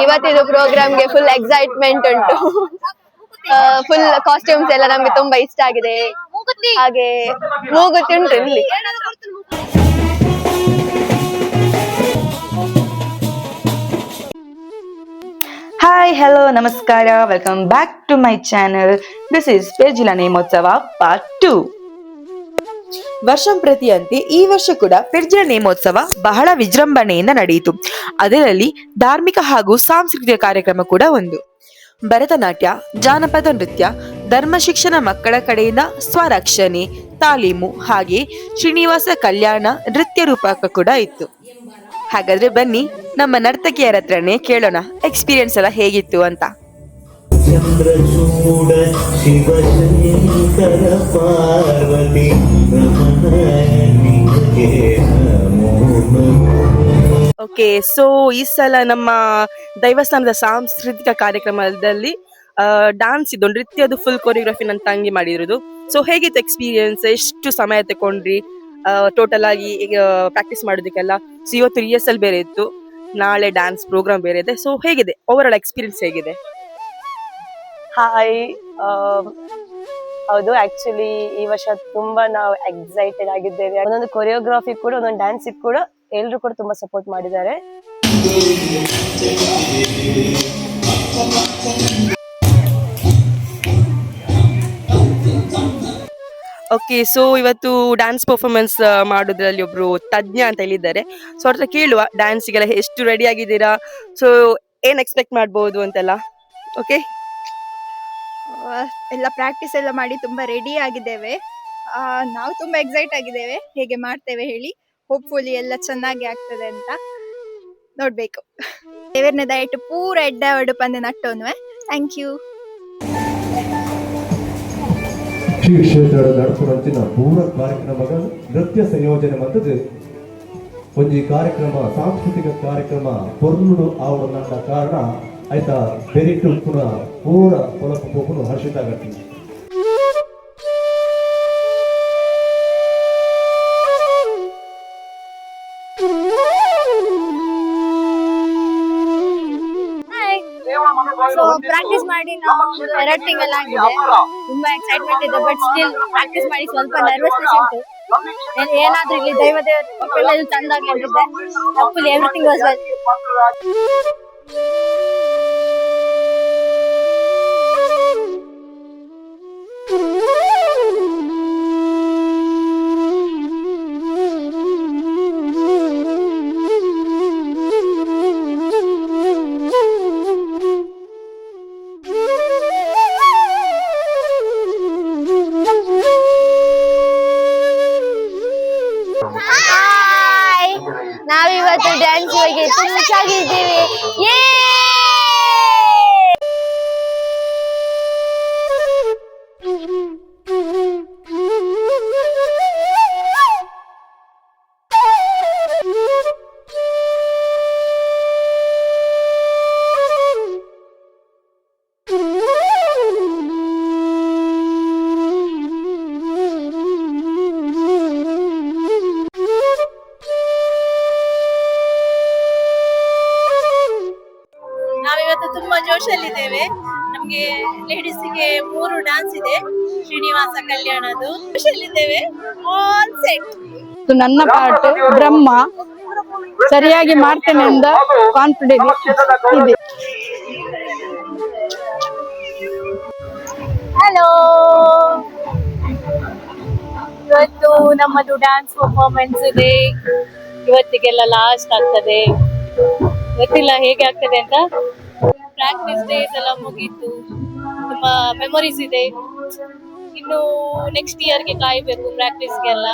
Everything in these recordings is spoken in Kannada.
ಇವತ್ತಿದು ಪ್ರೋಗ್ರಾಮ್ಗೆ ಫುಲ್ ಎಕ್ಸೈಟ್ಮೆಂಟ್ ಉಂಟು. ಫುಲ್ ಕಾಸ್ಟ್ಯೂಮ್ಸ್ ಎಲ್ಲ ನಮ್ಗೆ ತುಂಬಾ ಇಷ್ಟ ಆಗಿದೆ. ಹಾಗೆ ಮೂಗುತಿ ಉಂಟು ಇಲ್ಲಿ. ಹಾಯ್ ಹಲೋ ನಮಸ್ಕಾರ, welcome back to my channel. This is ಪೇಜಿಲ ನೇಮೋತ್ಸವ ಪಾರ್ಟ್ 2. ವರ್ಷಂಪ್ರತಿಯಂತೆ ಈ ವರ್ಷ ಕೂಡ ಪೆರ್ಜಿಲ ನೇಮೋತ್ಸವ ಬಹಳ ವಿಜೃಂಭಣೆಯಿಂದ ನಡೆಯಿತು. ಅದರಲ್ಲಿ ಧಾರ್ಮಿಕ ಹಾಗೂ ಸಾಂಸ್ಕೃತಿಕ ಕಾರ್ಯಕ್ರಮ ಕೂಡ ಒಂದು. ಭರತನಾಟ್ಯ, ಜಾನಪದ ನೃತ್ಯ, ಧರ್ಮ ಶಿಕ್ಷಣ, ಮಕ್ಕಳ ಕಡೆಯಿಂದ ಸ್ವರಕ್ಷಣೆ, ತಾಲೀಮು, ಹಾಗೆ ಶ್ರೀನಿವಾಸ ಕಲ್ಯಾಣ ನೃತ್ಯ ರೂಪಕ ಕೂಡ ಇತ್ತು. ಹಾಗಾದ್ರೆ ಬನ್ನಿ ನಮ್ಮ ನರ್ತಕಿಯರ ಹತ್ರನೇ ಕೇಳೋಣ ಎಕ್ಸ್ಪೀರಿಯನ್ಸ್ ಎಲ್ಲ ಹೇಗಿತ್ತು ಅಂತ. ಓಕೆ, ಸೊ ಈ ಸಲ ನಮ್ಮ ದೈವಸ್ಥಾನದ ಸಾಂಸ್ಕೃತಿಕ ಕಾರ್ಯಕ್ರಮದಲ್ಲಿ ಡಾನ್ಸ್ ಇದು ನೃತ್ಯದು ಫುಲ್ ಕೊರಿಯೋಗ್ರಫಿ ನನ್ನ ತಂಗಿ ಮಾಡಿರೋದು. ಸೊ ಹೇಗಿತ್ತು ಎಕ್ಸ್ಪೀರಿಯನ್ಸ್? ಎಷ್ಟು ಸಮಯ ತಗೊಂಡ್ರಿ ಟೋಟಲ್ ಆಗಿ ಪ್ರಾಕ್ಟೀಸ್ ಮಾಡೋದಕ್ಕೆಲ್ಲ? ಸೊ ಇವತ್ತು ರಿಹರ್ಸಲ್ ಬೇರೆ ಇತ್ತು, ನಾಳೆ ಡ್ಯಾನ್ಸ್ ಪ್ರೋಗ್ರಾಮ್ ಬೇರೆ ಇದೆ. ಸೊ ಹೇಗಿದೆ ಓವರ್ ಆಲ್ ಎಕ್ಸ್ಪೀರಿಯನ್ಸ್ ಹೇಗಿದೆ? ಹಾಯ್, ಹೌದು, ಆಕ್ಚುಲಿ ಈ ವರ್ಷ ತುಂಬಾ ನಾವು ಎಕ್ಸೈಟೆಡ್ ಆಗಿದ್ದೇವೆ. ಒಂದೊಂದು ಕೊರಿಯೋಗ್ರಾಫಿ ಕೂಡ, ಒಂದೊಂದು ಡ್ಯಾನ್ಸ್ ಕೂಡ ಎಲ್ಲರೂ ಕೂಡ ತುಂಬಾ ಸಪೋರ್ಟ್ ಮಾಡಿದ್ದಾರೆ. ಓಕೆ, ಸೊ ಇವತ್ತು ಡ್ಯಾನ್ಸ್ ಪರ್ಫಾರ್ಮೆನ್ಸ್ ಮಾಡೋದ್ರಲ್ಲಿ ಒಬ್ರು ತಜ್ಞ ಅಂತ ಹೇಳಿದ್ದಾರೆ. ಸೊ ಅವ್ರ ಕೇಳುವ ಡ್ಯಾನ್ಸಿಗೆಲ್ಲ ಎಷ್ಟು ರೆಡಿ ಆಗಿದ್ದೀರಾ, ಸೊ ಏನ್ ಎಕ್ಸ್ಪೆಕ್ಟ್ ಮಾಡ್ಬೋದು ಅಂತೆಲ್ಲ. ಓಕೆ, ಎಲ್ಲ ಪ್ರಾಕ್ಟೀಸ್ ಎಲ್ಲ ಮಾಡಿ ತುಂಬಾ ರೆಡಿ ಆಗಿದ್ದೇವೆ. ನಾವು ತುಂಬಾ ಎಕ್ಸೈಟ್ ಆಗಿದ್ದೇವೆ ಹೇಗೆ ಮಾಡ್ತೇವೆ ಹೇಳಿ. ಹೋಪ್ಫುಲಿ ಎಲ್ಲ ಚೆನ್ನಾಗಿ ಆಗ್ತದೆ ಅಂತ ನೋಡ್ಬೇಕು. ದೇವರನ್ನ ದಯವಿಟ್ಟು ಪೂರ ಎಡ್ಡ ಒಡುಪಂದೆ ನಟ್ಟೋನ್ವೆ. Thank you. ಶ್ರೀ ಕ್ಷೇತ್ರದ ನಡುಪುರಂಚಿನ ಪೂರ ಕಾರ್ಯಕ್ರಮಗಳ ನೃತ್ಯ ಸಂಯೋಜನೆ ಮತ್ತದು ಒಂಜಿ ಕಾರ್ಯಕ್ರಮ, ಸಾಂಸ್ಕೃತಿಕ ಕಾರ್ಯಕ್ರಮ ಪೊರ್ಲುಡು ಆವಡು ನಂಡ ಕಾರಣ ಆಯ್ತಾ ಬೆರಿಟ್ಟು ಪುನ ಪೂರ ಹೊಲಕು ಪೋಪುನು ಹರ್ಷಿತ ಗಟ್ಟಿ. ಸೊ ಪ್ರಾಕ್ಟೀಸ್ ಮಾಡಿ ನಾವು 2 ತಿಂಗಳ ಆಗಿದೆ. ತುಂಬಾ ಎಕ್ಸೈಟ್ಮೆಂಟ್ ಇದೆ, ಬಟ್ ಸ್ಟಿಲ್ ಪ್ರಾಕ್ಟೀಸ್ ಮಾಡಿ ಸ್ವಲ್ಪ ನರ್ವಸ್ನೆಸ್ ಉಂಟು. ಏನಾದ್ರೂ ಇಲ್ಲಿ ದೈವ ಮಕ್ಕಳೆಲ್ಲ ಚಂದಾಗಿ ಆಗಿದೆ. ಹಾಪ್ಫುಲಿ ಎವ್ರಿಥಿಂಗ್ ವಾಸ್ ವೆಲ್. ನಾವಿವತ್ತು ಡ್ಯಾನ್ಸ್ ಬಗ್ಗೆ ತುಮಚಾಗಿದ್ದೀವಿ. ನಾವಿವತ್ತು ತುಂಬಾ ಜೋಶಲ್ಲಿದ್ದೇವೆ. ನಮ್ಗೆ ಲೇಡೀಸಿಗೆ 3 ಡ್ಯಾನ್ಸ್ ಇದೆ, ಶ್ರೀನಿವಾಸ ಕಲ್ಯಾಣದು. ಜೋಶಲ್ಲಿದ್ದೇವೆ, ಆಲ್ ಸೆಟ್. ನನ್ನ ಪಾರ್ಟ್ ಬ್ರಹ್ಮ ಸರಿಯಾಗಿ ಮಾಡ್ತೇನೆ ಅಂತ ಕಾನ್ಫಿಡೆನ್ಸ್ ಇದೆ. ಹಲೋ, ಇವತ್ತು ನಮ್ಮದು ಡ್ಯಾನ್ಸ್ ಪರ್ಫಾರ್ಮೆನ್ಸ್ ಇದೆ. ಇವತ್ತಿಗೆಲ್ಲ ಲಾಸ್ಟ್ ಆಗ್ತದೆ, ಗೊತ್ತಿಲ್ಲ ಹೇಗೆ ಆಗ್ತದೆ ಅಂತ. ಪ್ರಾಕ್ಟೀಸ್ ಡೇಸ್ ಎಲ್ಲ ಮುಗೀತು, ತುಂಬಾ ಮೆಮೊರೀಸ್ ಇದೆ. ಇನ್ನು ನೆಕ್ಸ್ಟ್ ಇಯರ್ಗೆ ಕಾಯ್ಬೇಕು ಪ್ರಾಕ್ಟೀಸ್ಗೆಲ್ಲ.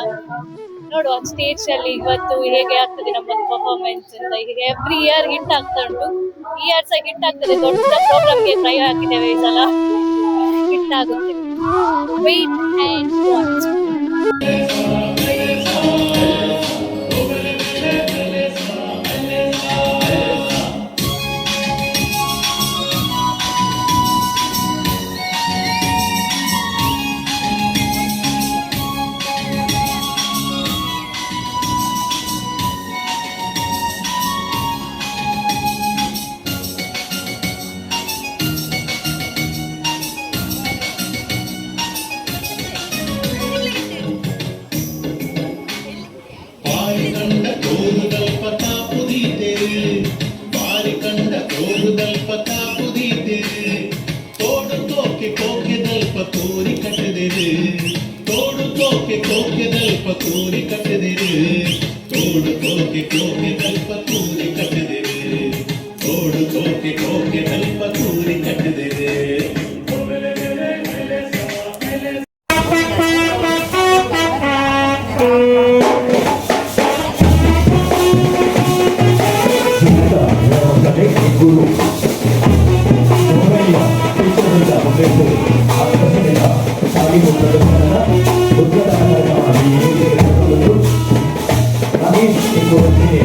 ನೋಡುವ ಸ್ಟೇಜ್ ಅಲ್ಲಿ ಇವತ್ತು ಹೇಗೆ ಆಗ್ತದೆ ನಮ್ಮದು ಪರ್ಫಾರ್ಮೆನ್ಸ್ ಅಂತ. ಎವ್ರಿ ಇಯರ್ ಹಿಟ್ ಆಗ್ತಾ ಉಂಟು, ಈ ಇಯರ್ ಸಹ ಹಿಟ್ ಆಗ್ತದೆ. ದೊಡ್ಡ ಪ್ರೋಗ್ರಾಮ್ಗೆ ಟ್ರೈ ಹಾಕಿದ್ದೇವೆ, ಈ ಸಲ ಹಿಟ್ ಆಗುತ್ತೆ. Wait and watch. ದಲ್ಪ ಕಾಪುದೀತೆ ತೋಡು ತೋಕೆ ಕೋಕೆ ದಲ್ಪ ತೂರಿ ಕಟ್ಟದಿರು ತೋಡು ತೋಕೆ ಕೋಕೆ ದಲ್ಪ ತೂರಿ ಕಟ್ಟದಿರು ತೋಡು ತೋಕೆ ಕೋಕೆ ದಲ್ಪ ತೂರಿ ಕಟ್ಟದಿರು ತೋಡು ತೋಕೆ ಕೋಕೆ ದಲ್ಪ ತೂರಿ ಕಟ್ಟದಿರು ಗುರು ಶಿಕ್ಷಣದಿಂದ ಬೇಕು ಆಕರ್ಷಣೆಯ ಸಾಗಿಸುವ ಪ್ರದರ್ಶನದ ಉದ್ಘಾಟನಾ ಕಾರ್ಯಕ್ರಮವನ್ನು ರಮೇಶ್ ಎಂಬುವರಿಗೆ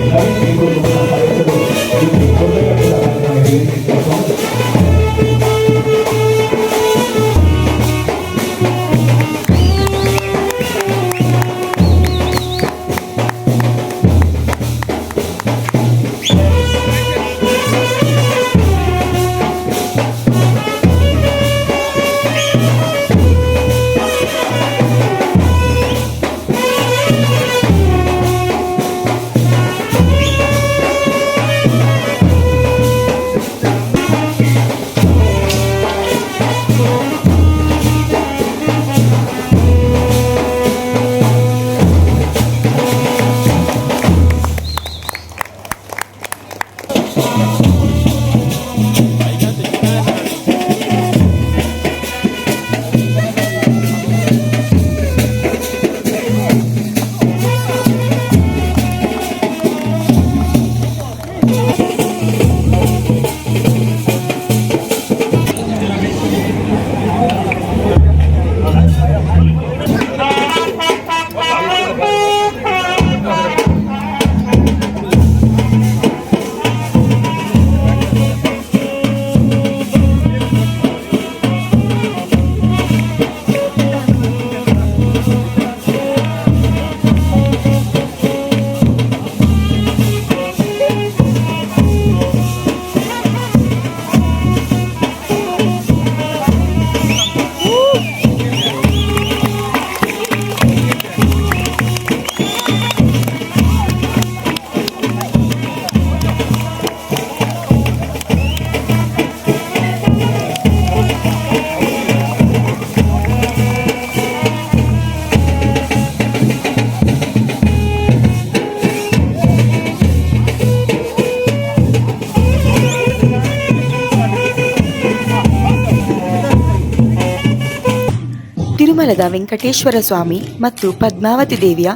ತಿರುಮಲದ ವೆಂಕಟೇಶ್ವರ ಸ್ವಾಮಿ ಮತ್ತು ಪದ್ಮಾವತಿ ದೇವಿಯ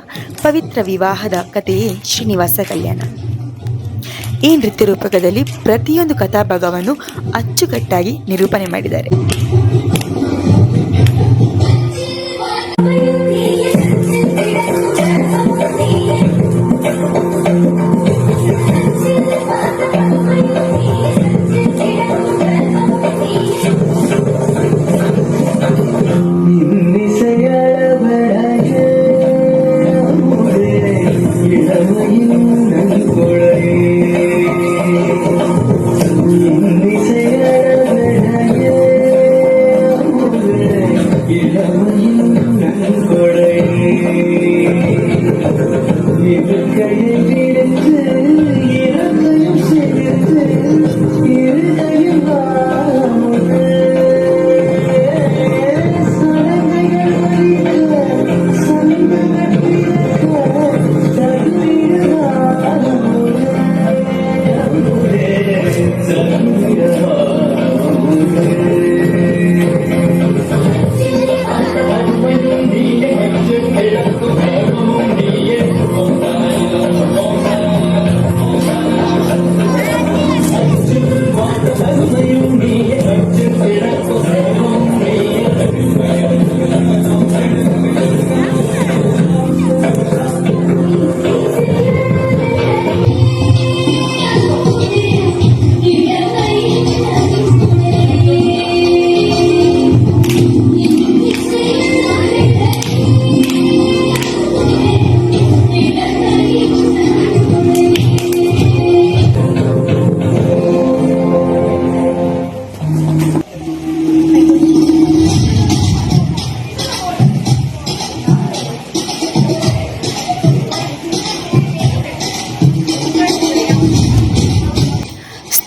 ಪವಿತ್ರ ವಿವಾಹದ ಕಥೆಯೇ ಶ್ರೀನಿವಾಸ ಕಲ್ಯಾಣ. ಈ ನೃತ್ಯ ರೂಪಕದಲ್ಲಿ ಪ್ರತಿಯೊಂದು ಕಥಾಭಾಗವನ್ನು ಅಚ್ಚುಕಟ್ಟಾಗಿ ನಿರೂಪಣೆ ಮಾಡಿದ್ದಾರೆ.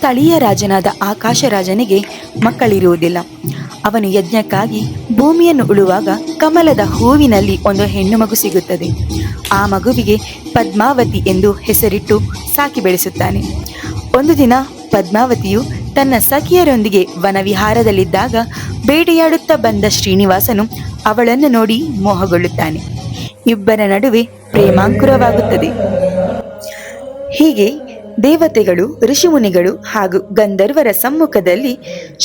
ಸ್ಥಳೀಯ ರಾಜನಾದ ಆಕಾಶರಾಜನಿಗೆ ಮಕ್ಕಳಿರುವುದಿಲ್ಲ. ಅವನು ಯಜ್ಞಕ್ಕಾಗಿ ಭೂಮಿಯನ್ನು ಉಳುವಾಗ ಕಮಲದ ಹೂವಿನಲ್ಲಿ ಒಂದು ಹೆಣ್ಣು ಮಗು ಸಿಗುತ್ತದೆ. ಆ ಮಗುವಿಗೆ ಪದ್ಮಾವತಿ ಎಂದು ಹೆಸರಿಟ್ಟು ಸಾಕಿ ಬೆಳೆಸುತ್ತಾನೆ. ಒಂದು ದಿನ ಪದ್ಮಾವತಿಯು ತನ್ನ ಸಖಿಯರೊಂದಿಗೆ ವನವಿಹಾರದಲ್ಲಿದ್ದಾಗ ಬೇಟೆಯಾಡುತ್ತಾ ಬಂದ ಶ್ರೀನಿವಾಸನು ಅವಳನ್ನು ನೋಡಿ ಮೋಹಗೊಳ್ಳುತ್ತಾನೆ. ಇಬ್ಬರ ನಡುವೆ ಪ್ರೇಮಾಂಕುರವಾಗುತ್ತದೆ. ಹೀಗೆ ದೇವತೆಗಳು, ಋಷಿಮುನಿಗಳು ಹಾಗೂ ಗಂಧರ್ವರ ಸಮ್ಮುಖದಲ್ಲಿ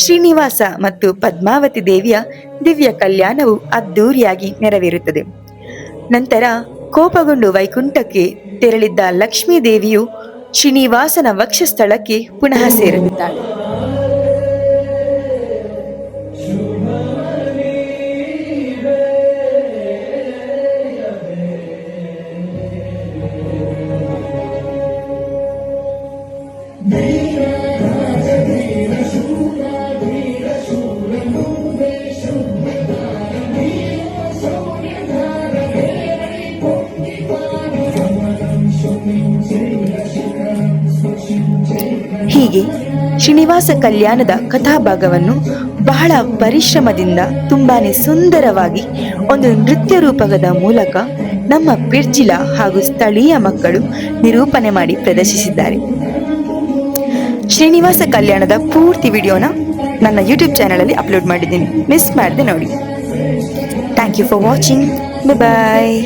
ಶ್ರೀನಿವಾಸ ಮತ್ತು ಪದ್ಮಾವತಿ ದೇವಿಯ ದಿವ್ಯ ಕಲ್ಯಾಣವು ಅದ್ದೂರಿಯಾಗಿ ನೆರವೇರುತ್ತದೆ. ನಂತರ ಕೋಪಗೊಂಡು ವೈಕುಂಠಕ್ಕೆ ತೆರಳಿದ್ದ ಲಕ್ಷ್ಮೀ ದೇವಿಯು ಶ್ರೀನಿವಾಸನ ವಕ್ಷಸ್ಥಳಕ್ಕೆ ಪುನಃ ಸೇರುತ್ತಾಳೆ. ಹೀಗೆ ಶ್ರೀನಿವಾಸ ಕಲ್ಯಾಣದ ಕಥಾಭಾಗವನ್ನು ಬಹಳ ಪರಿಶ್ರಮದಿಂದ ತುಂಬಾನೇ ಸುಂದರವಾಗಿ ಒಂದು ನೃತ್ಯ ರೂಪಕದ ಮೂಲಕ ನಮ್ಮ ಪಿರ್ಜಿಲ ಹಾಗೂ ಸ್ಥಳೀಯ ಮಕ್ಕಳು ನಿರೂಪಣೆ ಮಾಡಿ ಪ್ರದರ್ಶಿಸಿದ್ದಾರೆ. ಶ್ರೀನಿವಾಸ ಕಲ್ಯಾಣದ ಪೂರ್ತಿ ವಿಡಿಯೋನ ನನ್ನ ಯೂಟ್ಯೂಬ್ ಚಾನಲಲ್ಲಿ ಅಪ್ಲೋಡ್ ಮಾಡಿದ್ದೀನಿ, ಮಿಸ್ ಮಾಡದೆ ನೋಡಿ. Thank you for watching. Bye.